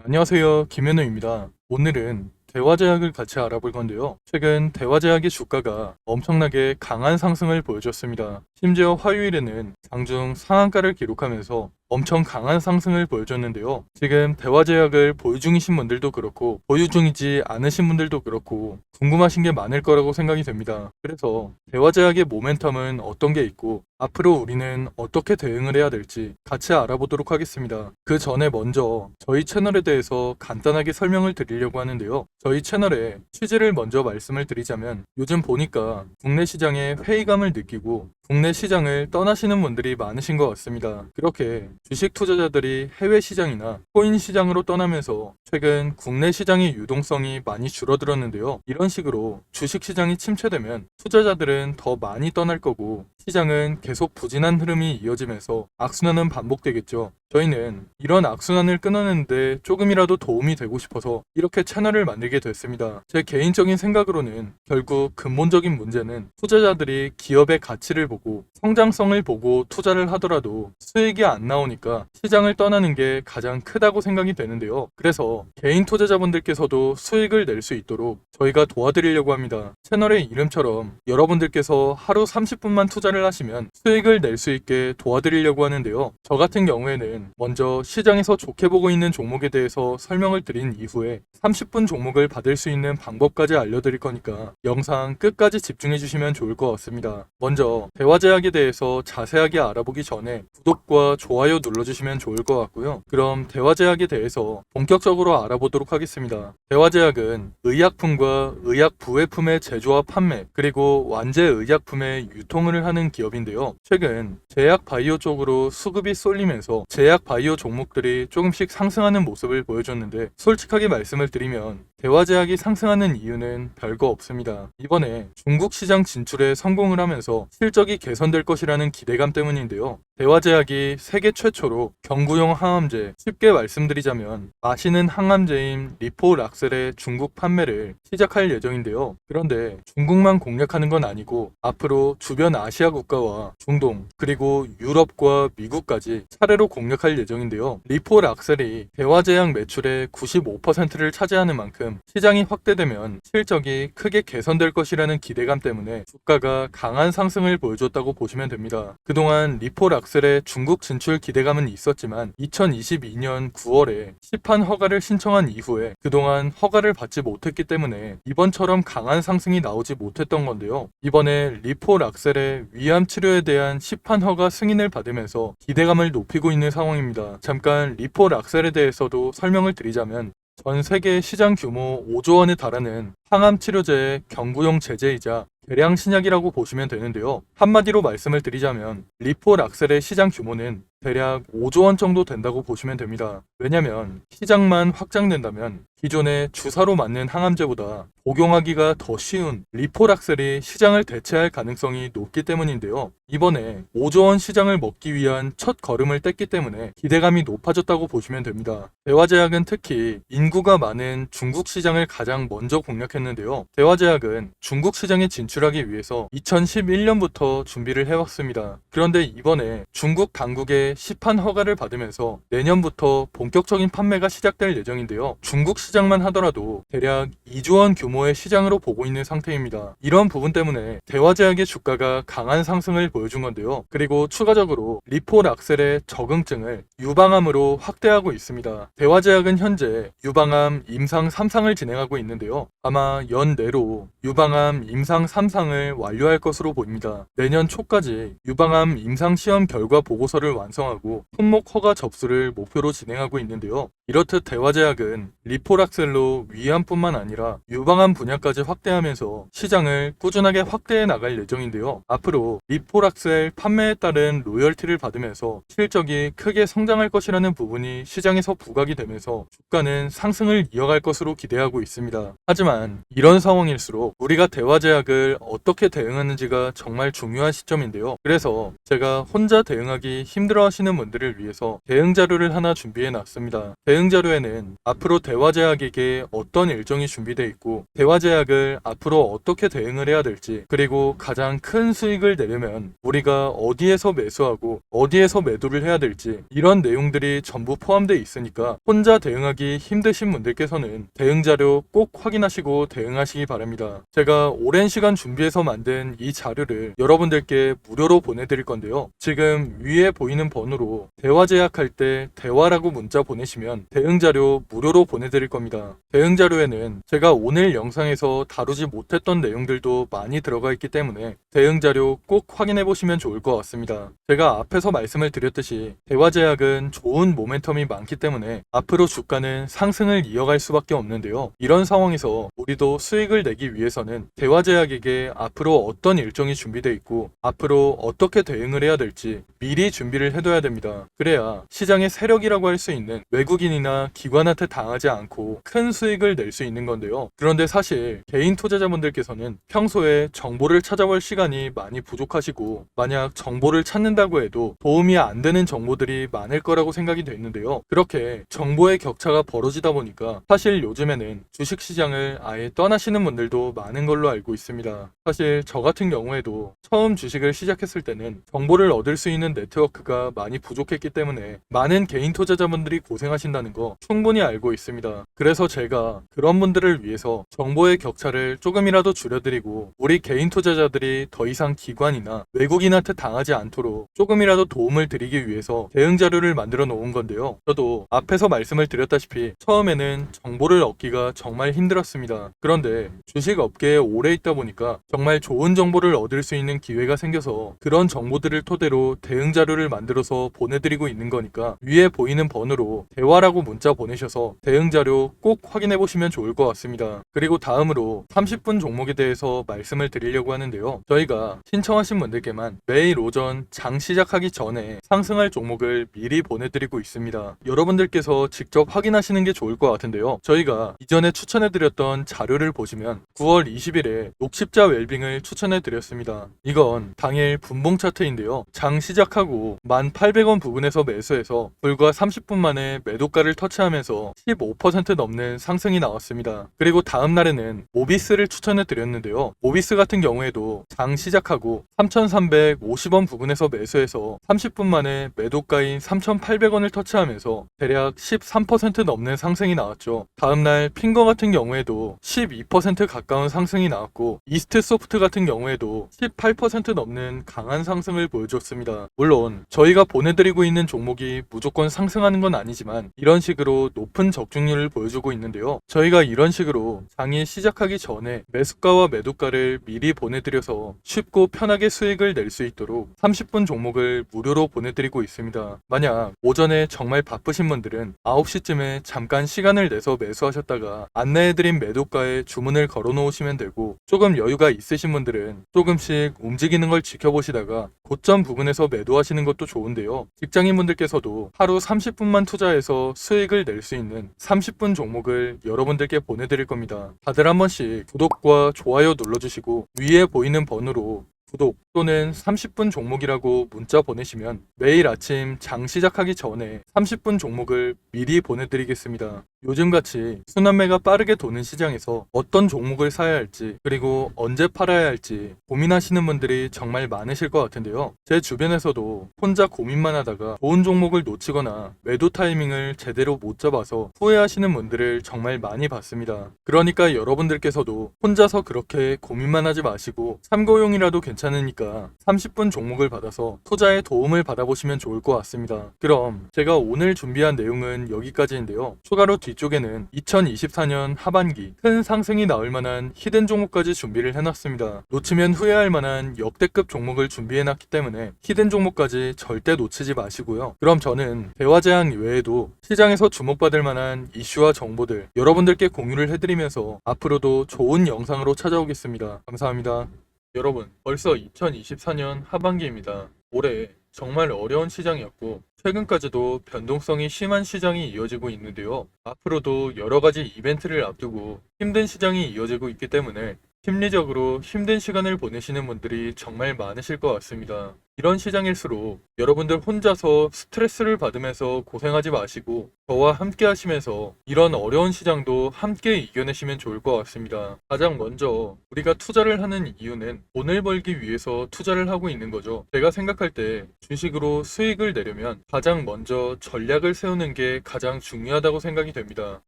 안녕하세요. 김현우입니다. 오늘은 대화제약을 같이 알아볼 건데요. 최근 대화제약의 주가가 엄청나게 강한 상승을 보여줬습니다. 심지어 화요일에는 장중 상한가를 기록하면서 엄청 강한 상승을 보여줬는데요. 지금 대화제약을 보유 중이신 분들도 그렇고 보유 중이지 않으신 분들도 그렇고 궁금하신 게 많을 거라고 생각이 됩니다. 그래서 대화제약의 모멘텀은 어떤 게 있고 앞으로 우리는 어떻게 대응을 해야 될지 같이 알아보도록 하겠습니다. 그 전에 먼저 저희 채널에 대해서 간단하게 설명을 드리려고 하는데요. 저희 채널의 취지를 먼저 말씀을 드리자면 요즘 보니까 국내 시장에 회의감을 느끼고 국내 시장을 떠나시는 분들이 많으신 것 같습니다. 그렇게 주식 투자자들이 해외 시장이나 코인 시장으로 떠나면서 최근 국내 시장의 유동성이 많이 줄어들었는데요. 이런 식으로 주식 시장이 침체되면 투자자들은 더 많이 떠날 거고 시장은 계속 부진한 흐름이 이어지면서 악순환은 반복되겠죠. 저희는 이런 악순환을 끊어내는데 조금이라도 도움이 되고 싶어서 이렇게 채널을 만들게 됐습니다. 제 개인적인 생각으로는 결국 근본적인 문제는 투자자들이 기업의 가치를 보고 성장성을 보고 투자를 하더라도 수익이 안 나오니까 시장을 떠나는 게 가장 크다고 생각이 되는데요. 그래서 개인 투자자분들께서도 수익을 낼 수 있도록 저희가 도와드리려고 합니다. 채널의 이름처럼 여러분들께서 하루 30분만 투자를 하시면 수익을 낼 수 있게 도와드리려고 하는데요. 저 같은 경우에는 먼저 시장에서 좋게 보고 있는 종목에 대해서 설명을 드린 이후에 30분 종목을 받을 수 있는 방법까지 알려드릴 거니까 영상 끝까지 집중해 주시면 좋을 것 같습니다. 먼저 대화제약에 대해서 자세하게 알아보기 전에 구독과 좋아요 눌러주시면 좋을 것 같고요. 그럼 대화제약에 대해서 본격적으로 알아보도록 하겠습니다. 대화제약은 의약품과 의약 부외품의 제조와 판매 그리고 완제 의약품의 유통을 하는 기업인데요. 최근 제약 바이오 쪽으로 수급이 쏠리면서 제약 바이오 종목들이 조금씩 상승하는 모습을 보여줬는데 솔직하게 말씀을 드리면 대화제약이 상승하는 이유는 별거 없습니다. 이번에 중국 시장 진출에 성공을 하면서 실적이 개선될 것이라는 기대감 때문인데요. 대화제약이 세계 최초로 경구용 항암제, 쉽게 말씀드리자면 마시는 항암제인 리포락셀의 중국 판매를 시작할 예정인데요. 그런데 중국만 공략하는 건 아니고 앞으로 주변 아시아 국가와 중동 그리고 유럽과 미국까지 차례로 공략할 예정인데요. 리포락셀이 대화제약 매출의 95%를 차지하는 만큼 시장이 확대되면 실적이 크게 개선될 것이라는 기대감 때문에 주가가 강한 상승을 보여줬다고 보시면 됩니다. 그동안 리포락셀의 중국 진출 기대감은 있었지만 2022년 9월에 시판 허가를 신청한 이후에 그동안 허가를 받지 못했기 때문에 이번처럼 강한 상승이 나오지 못했던 건데요. 이번에 리포락셀의 위암 치료에 대한 시판 허가 승인을 받으면서 기대감을 높이고 있는 상황입니다. 잠깐 리포락셀에 대해서도 설명을 드리자면 전 세계 시장 규모 5조 원에 달하는 항암 치료제의 경구용 제제이자 대량 신약이라고 보시면 되는데요. 한마디로 말씀을 드리자면 리포락셀의 시장 규모는 대략 5조 원 정도 된다고 보시면 됩니다. 왜냐면 시장만 확장된다면 기존의 주사로 맞는 항암제보다 복용하기가 더 쉬운 리포락셀이 시장을 대체할 가능성이 높기 때문인데요. 이번에 5조 원 시장을 먹기 위한 첫 걸음을 뗐기 때문에 기대감이 높아졌다고 보시면 됩니다. 대화제약은 특히 인구가 많은 중국 시장을 가장 먼저 공략했는데요. 대화제약은 중국 시장에 진출하기 위해서 2011년부터 준비를 해왔습니다. 그런데 이번에 중국 당국의 시판 허가를 받으면서 내년부터 본격적인 판매가 시작될 예정인데요. 중국 시장만 하더라도 대략 2조 원 규모의 시장으로 보고 있는 상태입니다. 이런 부분 때문에 대화제약의 주가가 강한 상승을 보여준 건데요. 그리고 추가적으로 리포락셀의 적응증을 유방암으로 확대하고 있습니다. 대화제약은 현재 유방암 임상 3상을 진행하고 있는데요. 아마 연내로 유방암 임상 3상을 완료할 것으로 보입니다. 내년 초까지 유방암 임상 시험 결과 보고서를 완성하고 품목 허가 접수를 목표로 진행하고 있는데요. 이렇듯 대화제약은 리포락셀로 위암뿐만 아니라 유방암 분야까지 확대하면서 시장을 꾸준하게 확대해 나갈 예정인데요. 앞으로 리포락셀 판매에 따른 로열티를 받으면서 실적이 크게 성장할 것이라는 부분이 시장에서 부각이 되면서 주가는 상승을 이어갈 것으로 기대하고 있습니다. 하지만 이런 상황일수록 우리가 대화제약을 어떻게 대응하는지가 정말 중요한 시점인데요. 그래서 제가 혼자 대응하기 힘들어 하시는 분들을 위해서 대응 자료를 하나 준비해 놨습니다. 대응 자료에는 앞으로 대화제약이 대화제약에게 어떤 일정이 준비되어 있고 대화제약을 앞으로 어떻게 대응을 해야 될지, 그리고 가장 큰 수익을 내려면 우리가 어디에서 매수하고 어디에서 매도를 해야 될지, 이런 내용들이 전부 포함되어 있으니까 혼자 대응하기 힘드신 분들께서는 대응 자료 꼭 확인하시고 대응하시기 바랍니다. 제가 오랜 시간 준비해서 만든 이 자료를 여러분들께 무료로 보내드릴 건데요. 지금 위에 보이는 번호로 대화제약할 때 대화라고 문자 보내시면 대응 자료 무료로 보내드릴 겁니다. 대응 자료에는 제가 오늘 영상에서 다루지 못했던 내용들도 많이 들어가 있기 때문에 대응 자료 꼭 확인해 보시면 좋을 것 같습니다. 제가 앞에서 말씀을 드렸듯이 대화제약은 좋은 모멘텀이 많기 때문에 앞으로 주가는 상승을 이어갈 수밖에 없는데요. 이런 상황에서 우리도 수익을 내기 위해서는 대화제약에게 앞으로 어떤 일정이 준비되어 있고 앞으로 어떻게 대응을 해야 될지 미리 준비를 해둬야 됩니다. 그래야 시장의 세력이라고 할 수 있는 외국인이나 기관한테 당하지 않고 큰 수익을 낼 수 있는 건데요. 그런데 사실 개인 투자자분들께서는 평소에 정보를 찾아볼 시간이 많이 부족하시고, 만약 정보를 찾는다고 해도 도움이 안 되는 정보들이 많을 거라고 생각이 됐는데요. 그렇게 정보의 격차가 벌어지다 보니까 사실 요즘에는 주식시장을 아예 떠나시는 분들도 많은 걸로 알고 있습니다. 사실 저 같은 경우에도 처음 주식을 시작했을 때는 정보를 얻을 수 있는 네트워크가 많이 부족했기 때문에 많은 개인 투자자분들이 고생하신다는 거 충분히 알고 있습니다. 그래서 제가 그런 분들을 위해서 정보의 격차를 조금이라도 줄여드리고 우리 개인 투자자들이 더 이상 기관이나 외국인한테 당하지 않도록 조금이라도 도움을 드리기 위해서 대응 자료를 만들어 놓은 건데요. 저도 앞에서 말씀을 드렸다시피 처음에는 정보를 얻기가 정말 힘들었습니다. 그런데 주식 업계에 오래 있다 보니까 정말 좋은 정보를 얻을 수 있는 기회가 생겨서 그런 정보들을 토대로 대응 자료를 만들어서 보내드리고 있는 거니까 위에 보이는 번호로 대화라고 문자 보내셔서 대응 자료 꼭 확인해 보시면 좋을 것 같습니다. 그리고 다음으로 30분 종목에 대해서 말씀을 드리려고 하는데요. 저희가 신청하신 분들께만 매일 오전 장 시작하기 전에 상승할 종목을 미리 보내드리고 있습니다. 여러분들께서 직접 확인하시는 게 좋을 것 같은데요. 저희가 이전에 추천해드렸던 자료를 보시면 9월 20일에 녹십자 웰빙을 추천해드렸습니다. 이건 당일 분봉 차트인데요. 장 시작하고 1,800원 부근에서 매수해서 불과 30분 만에 매도가를 터치하면서 15% 넘는 상승이 나왔습니다. 그리고 다음 날에는 모비스를 추천해드렸는데요. 모비스 같은 경우에도 장 시작하고 3,350원 부근에서 매수해서 30분 만에 매도가인 3,800원을 터치하면서 대략 13% 넘는 상승이 나왔죠. 다음날 핑거 같은 경우에도 12% 가까운 상승이 나왔고, 이스트소프트 같은 경우에도 18% 넘는 강한 상승을 보여줬습니다. 물론 저희가 보내드리고 있는 종목이 무조건 상승하는 건 아니지만 이런 식으로 높은 적중률을 보여주고 있는데요. 저희가 이런 식으로 장이 시작하기 전에 매수가와 매도가를 미리 보내드려서 쉽고 편하게 수익을 낼 수 있도록 30분 종목을 무료로 보내드리고 있습니다. 만약 오전에 정말 바쁘신 분들은 9시쯤에 잠깐 시간을 내서 매수하셨다가 안내해드린 매도가에 주문을 걸어 놓으시면 되고, 조금 여유가 있으신 분들은 조금씩 움직이는 걸 지켜보시다가 고점 부근에서 매도하시는 것도 좋은데요. 직장인분들께서도 하루 30분만 투자해서 수익을 낼 수 있는 30분 종목을 여러분들께 보내드릴 겁니다. 다들 한 번씩 구독과 좋아요 눌러주시고 위에 보이는 번호로 구독 또는 30분 종목이라고 문자 보내시면 매일 아침 장 시작하기 전에 30분 종목을 미리 보내드리겠습니다. 요즘같이 순환매가 빠르게 도는 시장에서 어떤 종목을 사야 할지, 그리고 언제 팔아야 할지 고민하시는 분들이 정말 많으실 것 같은데요. 제 주변에서도 혼자 고민만 하다가 좋은 종목을 놓치거나 매도 타이밍을 제대로 못 잡아서 후회하시는 분들을 정말 많이 봤습니다. 그러니까 여러분들께서도 혼자서 그렇게 고민만 하지 마시고 참고용이라도 괜찮으니까 30분 종목을 받아서 투자에 도움을 받아보시면 좋을 것 같습니다. 그럼 제가 오늘 준비한 내용은 여기까지인데요. 추가로 뒤쪽에는 2024년 하반기 큰 상승이 나올 만한 히든 종목까지 준비를 해놨습니다. 놓치면 후회할 만한 역대급 종목을 준비해놨기 때문에 히든 종목까지 절대 놓치지 마시고요. 그럼 저는 대화제약 외에도 시장에서 주목받을 만한 이슈와 정보들 여러분들께 공유를 해드리면서 앞으로도 좋은 영상으로 찾아오겠습니다. 감사합니다. 여러분, 벌써 2024년 하반기입니다. 올해 정말 어려운 시장이었고 최근까지도 변동성이 심한 시장이 이어지고 있는데요. 앞으로도 여러 가지 이벤트를 앞두고 힘든 시장이 이어지고 있기 때문에 심리적으로 힘든 시간을 보내시는 분들이 정말 많으실 것 같습니다. 이런 시장일수록 여러분들 혼자서 스트레스를 받으면서 고생하지 마시고 저와 함께 하시면서 이런 어려운 시장도 함께 이겨내시면 좋을 것 같습니다. 가장 먼저 우리가 투자를 하는 이유는 돈을 벌기 위해서 투자를 하고 있는 거죠. 제가 생각할 때 주식으로 수익을 내려면 가장 먼저 전략을 세우는 게 가장 중요하다고 생각이 됩니다.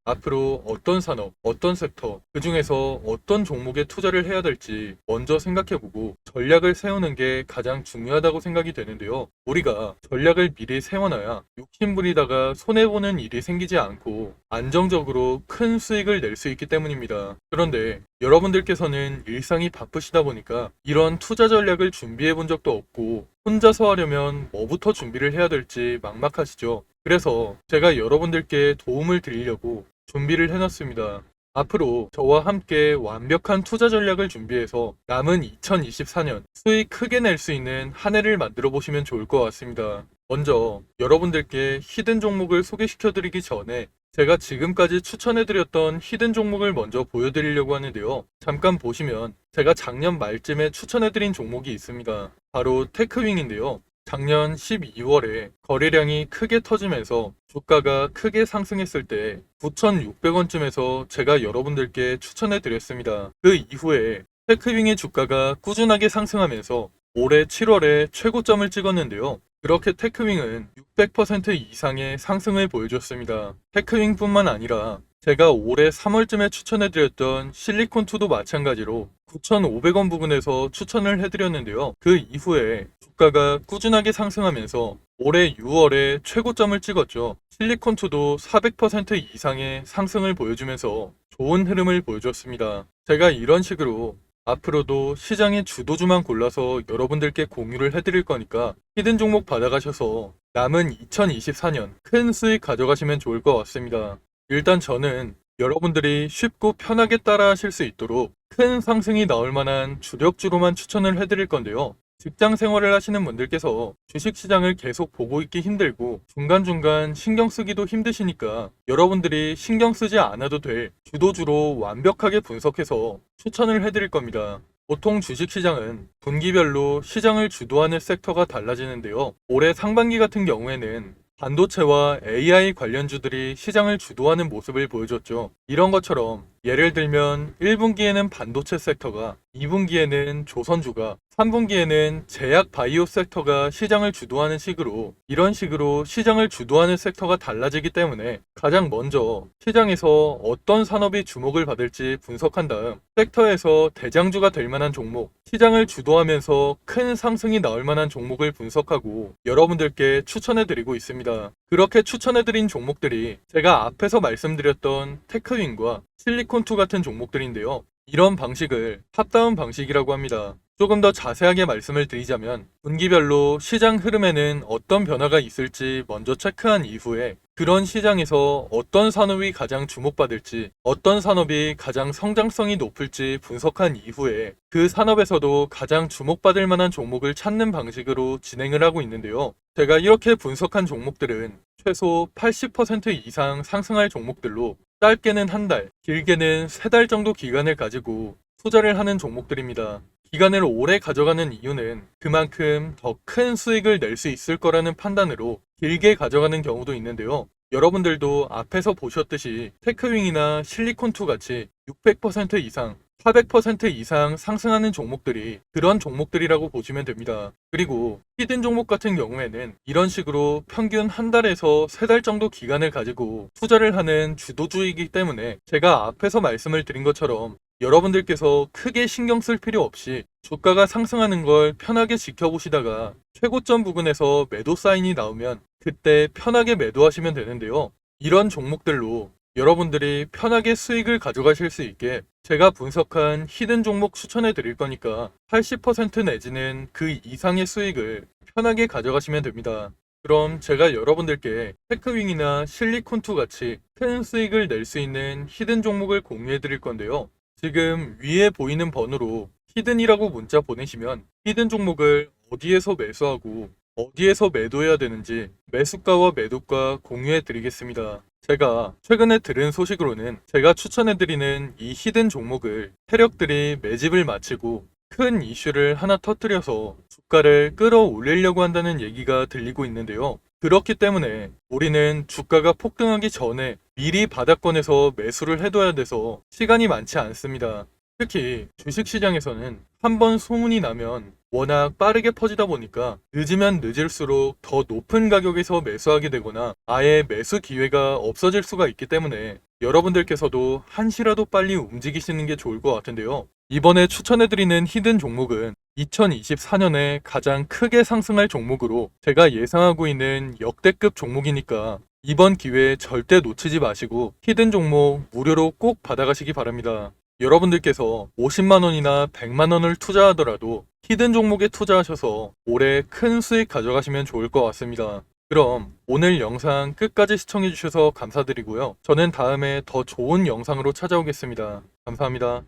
앞으로 어떤 산업, 어떤 섹터, 그 중에서 어떤 종목에 투자를 해야 될지 먼저 생각해보고 전략을 세우는 게 가장 중요하다고 생각이 되는데요. 우리가 전략을 미리 세워놔야 욕심부리다가 손해보는 일이 생기지 않고 안정적으로 큰 수익을 낼 수 있기 때문입니다. 그런데 여러분들께서는 일상이 바쁘시다 보니까 이런 투자 전략을 준비해 본 적도 없고 혼자서 하려면 뭐부터 준비를 해야 될지 막막하시죠. 그래서 제가 여러분들께 도움을 드리려고 준비를 해놨습니다. 앞으로 저와 함께 완벽한 투자 전략을 준비해서 남은 2024년 수익 크게 낼 수 있는 한 해를 만들어 보시면 좋을 것 같습니다. 먼저 여러분들께 히든 종목을 소개시켜 드리기 전에 제가 지금까지 추천해드렸던 히든 종목을 먼저 보여드리려고 하는데요. 잠깐 보시면 제가 작년 말쯤에 추천해드린 종목이 있습니다. 바로 테크윙인데요. 작년 12월에 거래량이 크게 터지면서 주가가 크게 상승했을 때 9,600원쯤에서 제가 여러분들께 추천해 드렸습니다. 그 이후에 테크윙의 주가가 꾸준하게 상승하면서 올해 7월에 최고점을 찍었는데요. 그렇게 테크윙은 600% 이상의 상승을 보여줬습니다. 테크윙뿐만 아니라 제가 올해 3월쯤에 추천해드렸던 실리콘2도 마찬가지로 9,500원 부근에서 추천을 해드렸는데요. 그 이후에 주가가 꾸준하게 상승하면서 올해 6월에 최고점을 찍었죠. 실리콘2도 400% 이상의 상승을 보여주면서 좋은 흐름을 보여줬습니다. 제가 이런 식으로 앞으로도 시장의 주도주만 골라서 여러분들께 공유를 해드릴 거니까 히든 종목 받아가셔서 남은 2024년 큰 수익 가져가시면 좋을 것 같습니다. 일단 저는 여러분들이 쉽고 편하게 따라 하실 수 있도록 큰 상승이 나올 만한 주력주로만 추천을 해드릴 건데요. 직장 생활을 하시는 분들께서 주식시장을 계속 보고 있기 힘들고 중간중간 신경 쓰기도 힘드시니까 여러분들이 신경 쓰지 않아도 될 주도주로 완벽하게 분석해서 추천을 해드릴 겁니다. 보통 주식시장은 분기별로 시장을 주도하는 섹터가 달라지는데요. 올해 상반기 같은 경우에는 반도체와 AI 관련주들이 시장을 주도하는 모습을 보여줬죠. 이런 것처럼 예를 들면 1분기에는 반도체 섹터가, 2분기에는 조선주가, 3분기에는 제약 바이오 섹터가 시장을 주도하는 식으로 이런 식으로 시장을 주도하는 섹터가 달라지기 때문에 가장 먼저 시장에서 어떤 산업이 주목을 받을지 분석한 다음 섹터에서 대장주가 될 만한 종목, 시장을 주도하면서 큰 상승이 나올 만한 종목을 분석하고 여러분들께 추천해 드리고 있습니다. 그렇게 추천해 드린 종목들이 제가 앞에서 말씀드렸던 테크윙과 실리콘2 같은 종목들인데요. 이런 방식을 탑다운 방식이라고 합니다. 조금 더 자세하게 말씀을 드리자면 분기별로 시장 흐름에는 어떤 변화가 있을지 먼저 체크한 이후에 그런 시장에서 어떤 산업이 가장 주목받을지 어떤 산업이 가장 성장성이 높을지 분석한 이후에 그 산업에서도 가장 주목받을 만한 종목을 찾는 방식으로 진행을 하고 있는데요. 제가 이렇게 분석한 종목들은 최소 80% 이상 상승할 종목들로 짧게는 한 달, 길게는 세 달 정도 기간을 가지고 투자를 하는 종목들입니다. 기간을 오래 가져가는 이유는 그만큼 더 큰 수익을 낼 수 있을 거라는 판단으로 길게 가져가는 경우도 있는데요. 여러분들도 앞에서 보셨듯이 테크윙이나 실리콘2 같이 600% 이상, 400% 이상 상승하는 종목들이 그런 종목들이라고 보시면 됩니다. 그리고 히든 종목 같은 경우에는 이런 식으로 평균 한 달에서 세 달 정도 기간을 가지고 투자를 하는 주도주이기 때문에 제가 앞에서 말씀을 드린 것처럼 여러분들께서 크게 신경 쓸 필요 없이 주가가 상승하는 걸 편하게 지켜보시다가 최고점 부근에서 매도 사인이 나오면 그때 편하게 매도하시면 되는데요. 이런 종목들로 여러분들이 편하게 수익을 가져가실 수 있게 제가 분석한 히든 종목 추천해 드릴 거니까 80% 내지는 그 이상의 수익을 편하게 가져가시면 됩니다. 그럼 제가 여러분들께 테크윙이나 실리콘2 같이 큰 수익을 낼 수 있는 히든 종목을 공유해 드릴 건데요. 지금 위에 보이는 번호로 히든이라고 문자 보내시면 히든 종목을 어디에서 매수하고 어디에서 매도해야 되는지 매수가와 매도가 공유해 드리겠습니다. 제가 최근에 들은 소식으로는 제가 추천해 드리는 이 히든 종목을 세력들이 매집을 마치고 큰 이슈를 하나 터뜨려서 주가를 끌어올리려고 한다는 얘기가 들리고 있는데요. 그렇기 때문에 우리는 주가가 폭등하기 전에 미리 바닥권에서 매수를 해둬야 돼서 시간이 많지 않습니다. 특히 주식시장에서는 한번 소문이 나면 워낙 빠르게 퍼지다 보니까 늦으면 늦을수록 더 높은 가격에서 매수하게 되거나 아예 매수 기회가 없어질 수가 있기 때문에 여러분들께서도 한시라도 빨리 움직이시는 게 좋을 것 같은데요. 이번에 추천해드리는 히든 종목은 2024년에 가장 크게 상승할 종목으로 제가 예상하고 있는 역대급 종목이니까 이번 기회에 절대 놓치지 마시고 히든 종목 무료로 꼭 받아가시기 바랍니다. 여러분들께서 50만원이나 100만원을 투자하더라도 히든 종목에 투자하셔서 올해 큰 수익 가져가시면 좋을 것 같습니다. 그럼 오늘 영상 끝까지 시청해주셔서 감사드리고요. 저는 다음에 더 좋은 영상으로 찾아오겠습니다. 감사합니다.